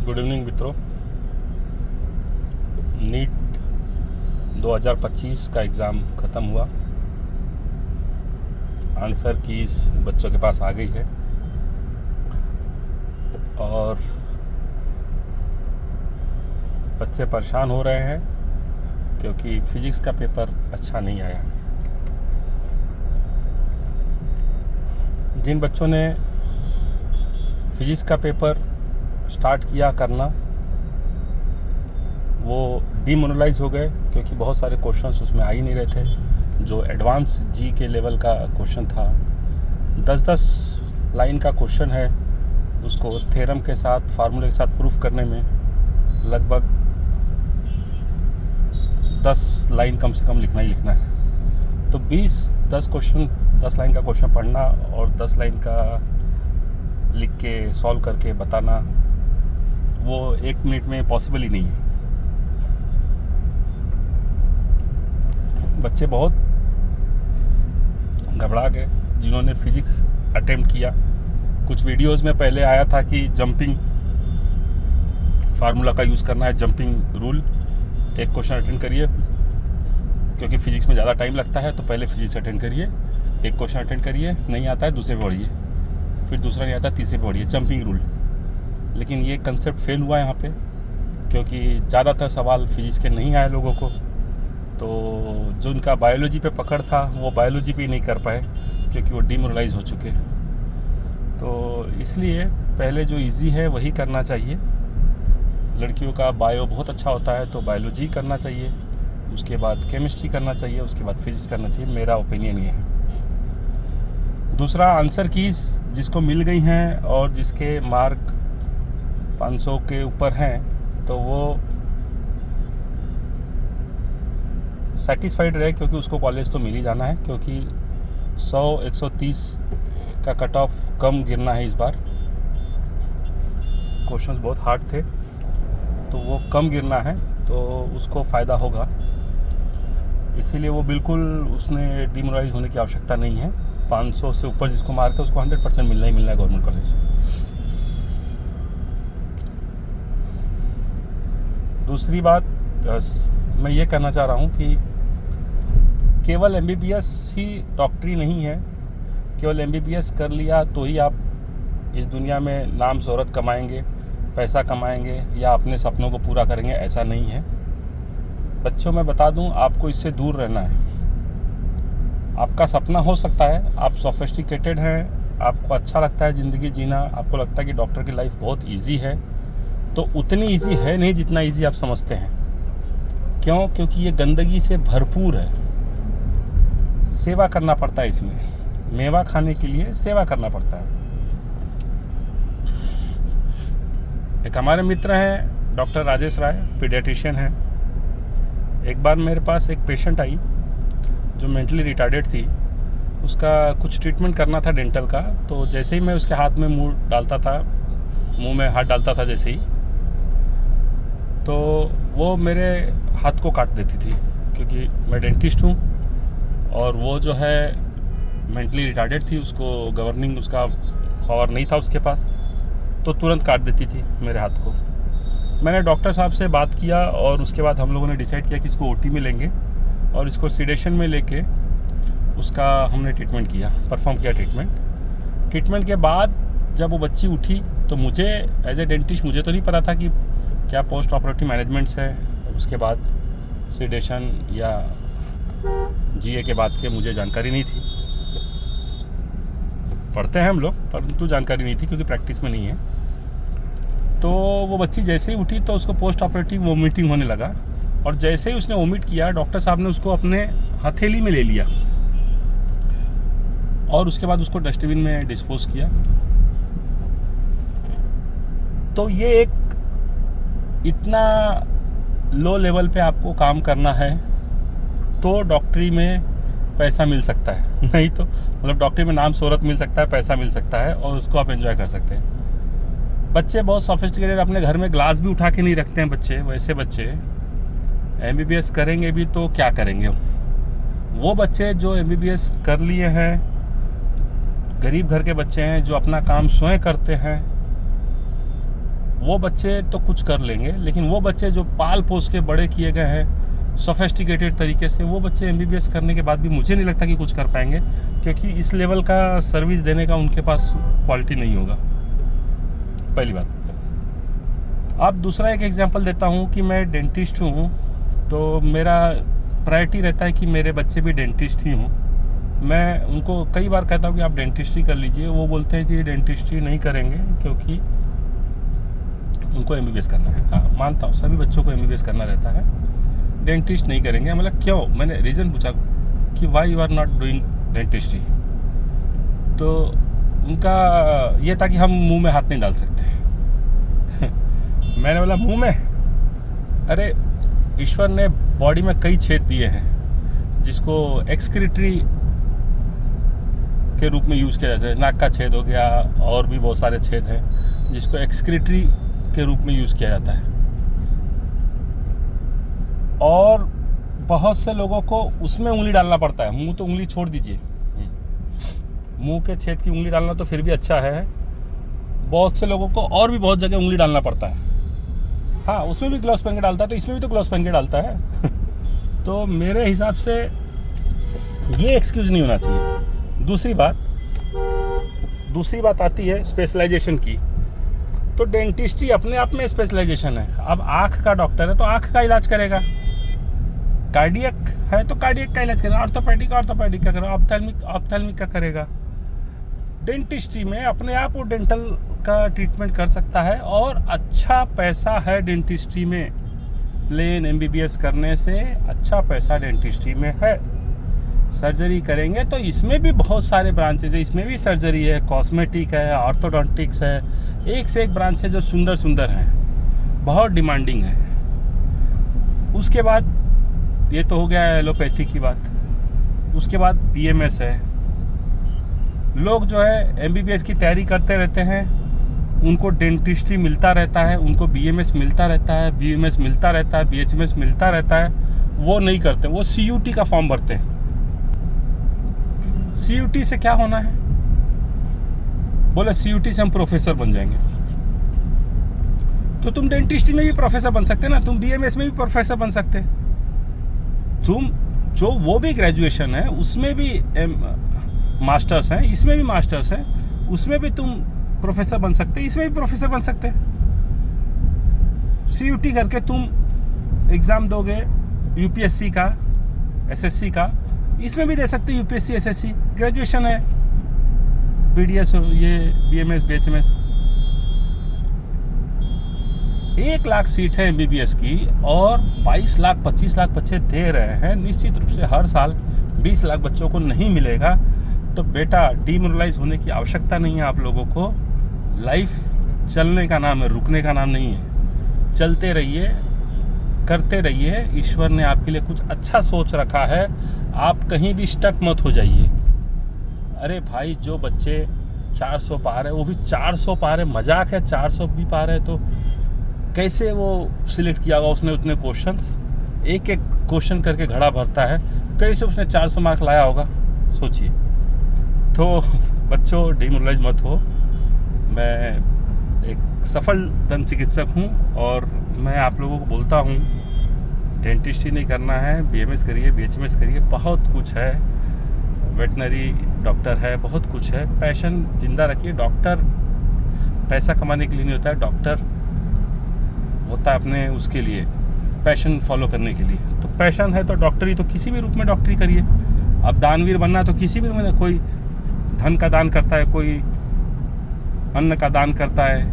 Good evening मित्रों। NEET 2025 का exam ख़त्म हुआ। आंसर कीज़ बच्चों के पास आ गई है और बच्चे परेशान हो रहे हैं क्योंकि फिज़िक्स का पेपर अच्छा नहीं आया। जिन बच्चों ने फिज़िक्स का पेपर स्टार्ट किया करना वो डिमोरलाइज हो गए क्योंकि बहुत सारे क्वेश्चंस उसमें आ ही नहीं रहे थे। जो एडवांस जी के लेवल का क्वेश्चन था, 10-10 लाइन का क्वेश्चन है, उसको थ्योरम के साथ फार्मूले के साथ प्रूफ करने में लगभग 10 लाइन कम से कम लिखना ही लिखना है। तो 10 लाइन का क्वेश्चन पढ़ना और 10 लाइन का लिख के सॉल्व करके बताना वो 1 मिनट में पॉसिबल ही नहीं है। बच्चे बहुत घबरा गए जिन्होंने फिजिक्स अटेम्प्ट किया। कुछ वीडियोस में पहले आया था कि जंपिंग फार्मूला का यूज़ करना है, जंपिंग रूल। एक क्वेश्चन अटेंड करिए, क्योंकि फिजिक्स में ज़्यादा टाइम लगता है तो पहले फिजिक्स अटेंड करिए, एक क्वेश्चन अटेंड करिए, नहीं आता है दूसरे पे पढ़िए, फिर दूसरा नहीं आता तीसरे पे पढ़िए, जंपिंग रूल। लेकिन ये कंसेप्ट फेल हुआ यहाँ पे क्योंकि ज़्यादातर सवाल फिजिक्स के नहीं आए लोगों को। तो जो उनका बायोलॉजी पे पकड़ था वो बायोलॉजी पे नहीं कर पाए क्योंकि वो डिमोरलाइज हो चुके। तो इसलिए पहले जो इजी है वही करना चाहिए। लड़कियों का बायो बहुत अच्छा होता है तो बायोलॉजी करना चाहिए, उसके बाद केमिस्ट्री करना चाहिए, उसके बाद फिजिक्स करना चाहिए। मेरा ओपिनियन ये है। दूसरा, आंसर कीज़ जिसको मिल गई हैं और जिसके मार्क 500 के ऊपर हैं तो वो सेटिस्फाइड रहे क्योंकि उसको कॉलेज तो मिल ही जाना है, क्योंकि 100-130 का कट ऑफ कम गिरना है इस बार। क्वेश्चंस बहुत हार्ड थे तो वो कम गिरना है तो उसको फ़ायदा होगा। इसीलिए वो बिल्कुल उसने डिमोरलाइज होने की आवश्यकता नहीं है। 500 से ऊपर जिसको मार्क है उसको 100% मिलना ही मिलना है गवर्नमेंट कॉलेज। दूसरी बात मैं ये कहना चाह रहा हूँ कि केवल MBBS ही डॉक्टरी नहीं है। केवल MBBS कर लिया तो ही आप इस दुनिया में नाम शोहरत कमाएंगे, पैसा कमाएंगे या अपने सपनों को पूरा करेंगे, ऐसा नहीं है। बच्चों मैं बता दूं, आपको इससे दूर रहना है। आपका सपना हो सकता है, आप सोफिस्टिकेटेड हैं, आपको अच्छा लगता है ज़िंदगी जीना, आपको लगता है कि डॉक्टर की लाइफ बहुत ईजी है, तो उतनी ईजी है नहीं जितना ईजी आप समझते हैं। क्यों? क्योंकि ये गंदगी से भरपूर है। सेवा करना पड़ता है इसमें। मेवा खाने के लिए सेवा करना पड़ता है। एक हमारे मित्र हैं डॉक्टर राजेश राय, पीडियाट्रिशियन हैं। एक बार मेरे पास एक पेशेंट आई जो मेंटली रिटार्डेड थी। उसका कुछ ट्रीटमेंट करना था डेंटल का। तो जैसे ही मैं उसके हाथ में मुंह में हाथ डालता था जैसे ही, तो वो मेरे हाथ को काट देती थी, क्योंकि मैं डेंटिस्ट हूँ और वो जो है मेंटली रिटार्डेड थी, उसको गवर्निंग उसका पावर नहीं था उसके पास, तो तुरंत काट देती थी मेरे हाथ को। मैंने डॉक्टर साहब से बात किया और उसके बाद हम लोगों ने डिसाइड किया कि इसको OT में लेंगे और इसको सीडेशन में लेके उसका हमने ट्रीटमेंट किया, परफॉर्म किया ट्रीटमेंट के बाद जब वो बच्ची उठी तो मुझे एज ए डेंटिस्ट मुझे तो नहीं पता था कि क्या पोस्ट ऑपरेटिव मैनेजमेंट्स है, उसके बाद सीडेशन या GA के बाद के मुझे जानकारी नहीं थी। पढ़ते हैं हम लोग, परंतु जानकारी नहीं थी क्योंकि प्रैक्टिस में नहीं है। तो वो बच्ची जैसे ही उठी तो उसको पोस्ट ऑपरेटिव वोमिटिंग होने लगा, और जैसे ही उसने वोमिट किया डॉक्टर साहब ने उसको अपने हथेली में ले लिया और उसके बाद उसको डस्टबिन में डिस्पोज किया। तो ये एक इतना लो लेवल पे आपको काम करना है तो डॉक्टरी में पैसा मिल सकता है, नहीं तो मतलब डॉक्टरी में नाम शोहरत मिल सकता है, पैसा मिल सकता है और उसको आप एंजॉय कर सकते हैं। बच्चे बहुत सोफिस्टिकेटेड अपने घर में ग्लास भी उठा के नहीं रखते हैं बच्चे। वैसे बच्चे MBBS करेंगे भी तो क्या करेंगे? वो बच्चे जो MBBS कर लिए हैं, गरीब घर के बच्चे हैं जो अपना काम स्वयं करते हैं, वो बच्चे तो कुछ कर लेंगे, लेकिन वो बच्चे जो पाल पोस के बड़े किए गए हैं सोफिस्टिकेटेड तरीके से, वो बच्चे MBBS करने के बाद भी मुझे नहीं लगता कि कुछ कर पाएंगे, क्योंकि इस लेवल का सर्विस देने का उनके पास क्वालिटी नहीं होगा, पहली बात। अब दूसरा एक एग्जांपल देता हूँ कि मैं डेंटिस्ट हूँ, तो मेरा प्रायोरिटी रहता है कि मेरे बच्चे भी डेंटिस्ट ही हों। मैं उनको कई बार कहता हूँ कि आप डेंटिस्ट्री कर लीजिए, वो बोलते हैं कि डेंटिस्ट्री नहीं करेंगे क्योंकि उनको MBBS करना है। हाँ, मानता हूँ सभी बच्चों को MBBS करना रहता है, डेंटिस्ट नहीं करेंगे। मतलब क्यों? मैंने रीज़न पूछा कि why you are not doing dentistry, तो उनका ये था कि हम मुंह में हाथ नहीं डाल सकते। मैंने बोला मुंह में? अरे ईश्वर ने बॉडी में कई छेद दिए हैं जिसको एक्सक्रीटरी के रूप में यूज़ किया जाता है। नाक का छेद हो गया, और भी बहुत सारे छेद हैं जिसको एक्सक्रीटरी के रूप में यूज़ किया जाता है। और बहुत से लोगों को उसमें उंगली डालना पड़ता है, मुंह तो उंगली छोड़ दीजिए, मुंह के छेद की उंगली डालना तो फिर भी अच्छा है। बहुत से लोगों को और भी बहुत जगह उंगली डालना पड़ता है। हाँ, उसमें भी ग्लव्स पहन के डालता है, तो इसमें भी तो ग्लव्स पहन के डालता है। तो मेरे हिसाब से ये एक्सक्यूज़ नहीं होना चाहिए। दूसरी बात आती है स्पेशलाइजेशन की। तो डेंटिस्ट्री अपने आप में स्पेशलाइजेशन है। अब आँख का डॉक्टर है तो आँख का इलाज करेगा, कार्डियक है तो कार्डियक का इलाज करेगा, ऑर्थोपेडिक का करेगा, ऑप्थेल्मिक का करेगा। डेंटिस्ट्री में अपने आप वो डेंटल का ट्रीटमेंट कर सकता है, और अच्छा पैसा है डेंटिस्ट्री में। प्लेन MBBS करने से अच्छा पैसा डेंटिस्ट्री में है। सर्जरी करेंगे तो इसमें भी बहुत सारे ब्रांचेज है, इसमें भी सर्जरी है, कॉस्मेटिक है, ऑर्थोडोंटिक्स है, एक से एक ब्रांच है जो सुंदर सुंदर हैं, बहुत डिमांडिंग है। उसके बाद ये तो हो गया एलोपैथी की बात। उसके बाद BMS है। लोग जो है MBBS की तैयारी करते रहते हैं, उनको डेंटिस्ट्री मिलता रहता है, उनको BMS मिलता रहता है, BMS मिलता रहता है, BHMS मिलता रहता है, वो नहीं करते, वो CUT का फॉर्म भरते हैं। CUT से क्या होना है? बोले CUT से हम प्रोफेसर बन जाएंगे। तो तुम डेंटिस्ट्री में भी प्रोफेसर बन सकते ना, तुम BMS में भी प्रोफेसर बन सकते। तुम जो वो भी ग्रेजुएशन है उसमें भी मास्टर्स हैं, इसमें भी मास्टर्स हैं, उसमें भी तुम प्रोफेसर बन सकते, इसमें भी प्रोफेसर बन सकते। CUT करके तुम एग्ज़ाम दोगे UPSC का, SSC का, इसमें भी दे सकते UPSC SSC, ग्रेजुएशन है। BDS हो, ये BMS BHMS। 1 लाख सीट है MBBS की, और 22 लाख 25 लाख बच्चे दे रहे हैं। निश्चित रूप से हर साल 20 लाख बच्चों को नहीं मिलेगा। तो बेटा, डिमोरलाइज होने की आवश्यकता नहीं है आप लोगों को। लाइफ चलने का नाम है, रुकने का नाम नहीं है। चलते रहिए, करते रहिए। ईश्वर ने आपके लिए कुछ अच्छा सोच रखा है, आप कहीं भी स्टक मत हो जाइए। अरे भाई, जो बच्चे 400 पा रहे हैं, वो भी 400 पा रहे, मजाक है? 400 भी पा रहे तो कैसे वो सिलेक्ट किया होगा उसने उतने क्वेश्चंस? एक एक क्वेश्चन करके घड़ा भरता है, कैसे उसने 400 मार्क लाया होगा, सोचिए। तो बच्चों, डिमोरलाइज मत हो। मैं एक सफल दंत चिकित्सक हूँ, और मैं आप लोगों को बोलता हूँ, डेंटिस्ट्री नहीं करना है, BMS करिए, BHMS करिए, बहुत कुछ है। वेटनरी डॉक्टर है, बहुत कुछ है। पैशन जिंदा रखिए। डॉक्टर पैसा कमाने के लिए नहीं होता है, डॉक्टर होता है अपने उसके लिए, पैशन फॉलो करने के लिए। तो पैशन है तो डॉक्टरी, तो किसी भी रूप में डॉक्टरी करिए। अब दानवीर बनना तो किसी भी रूप में, कोई धन का दान करता है, कोई अन्न का दान करता है,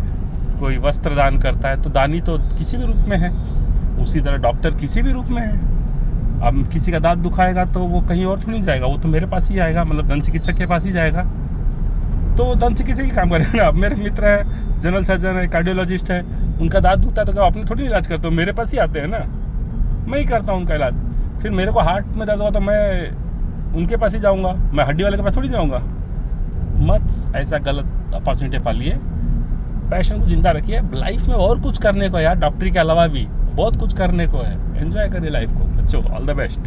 कोई वस्त्र दान करता है, तो दानी तो किसी भी रूप में है। उसी तरह डॉक्टर किसी भी रूप में है। अब किसी का दांत दुखाएगा तो वो कहीं और थोड़ी जाएगा, वो तो मेरे पास ही आएगा, मतलब दंत चिकित्सक के पास ही जाएगा। तो वो दंत चिकित्सक ही काम करेगा ना। अब मेरे मित्र है, जनरल सर्जन है, कार्डियोलॉजिस्ट है, उनका दांत दुखता है तो क्या अपने थोड़ी इलाज करते हो? मेरे पास ही आते हैं ना, मैं ही करता हूँ उनका इलाज। फिर मेरे को हार्ट में दर्द हुआ तो मैं उनके पास ही जाऊँगा, मैं हड्डी वाले के पास थोड़ी जाऊँगा। मत ऐसा गलत अपॉर्चुनिटी पालिए। पैशन को जिंदा रखिए। लाइफ में और कुछ करने को है यार, डॉक्टरी के अलावा भी बहुत कुछ करने को है। एंजॉय करिए लाइफ को बच्चों। All the best.